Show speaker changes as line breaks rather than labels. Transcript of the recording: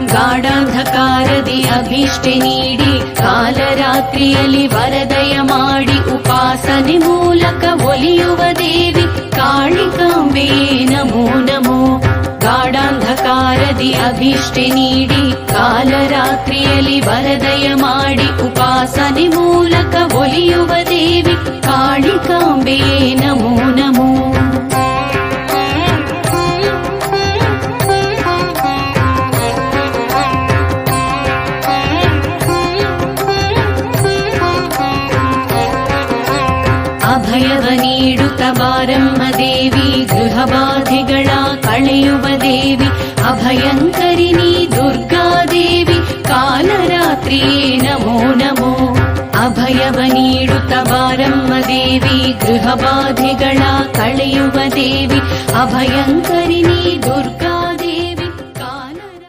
ಗಾಢಾಂಧಕಾರದಿ ಅಭಿಷ್ಟೆ ನೀಡಿ ಕಾಲರಾತ್ರಿಯಲ್ಲಿ ವರದಯ ಮಾಡಿ ಉಪಾಸನೆ ಮೂಲಕ ಒಲಿಯುವ ದೇವಿ ಕಾಳಿಕಾಂಬೆ ನಮೋ ನಮೋ. ಗಾಢಾಂಧಕಾರದಿ ಅಭಿಷ್ಟೆ ನೀಡಿ ಕಾಲರಾತ್ರಿಯಲ್ಲಿ ವರದಯ ಮಾಡಿ ಉಪಾಸನೆ ಮೂಲಕ ಒಲಿಯುವ ದೇವಿ ಕಾಳಿಕಾಂಬೆ ನಮೋ ನಮೋ. ಅಭಯವ ನೀಡುತ್ತ ಬಾರಮ್ಮ ದೇವಿ ಗೃಹಬಾಧೆಗಳ ಕಳೆಯುವ ದೇವಿ ಅಭಯಂಕರಿಣಿ ದುರ್ಗಾದೇವಿ ಕಾಲರಾತ್ರಿಯೇ ನಮೋ ನಮೋ. ಅಭಯವ ನೀಡುತ್ತ ಬಾರಮ್ಮ ದೇವಿ ಗೃಹಬಾಧೆಗಳ ಕಳೆಯುವ ದೇವಿ ಅಭಯಂಕರಿಣಿ ದುರ್ಗಾ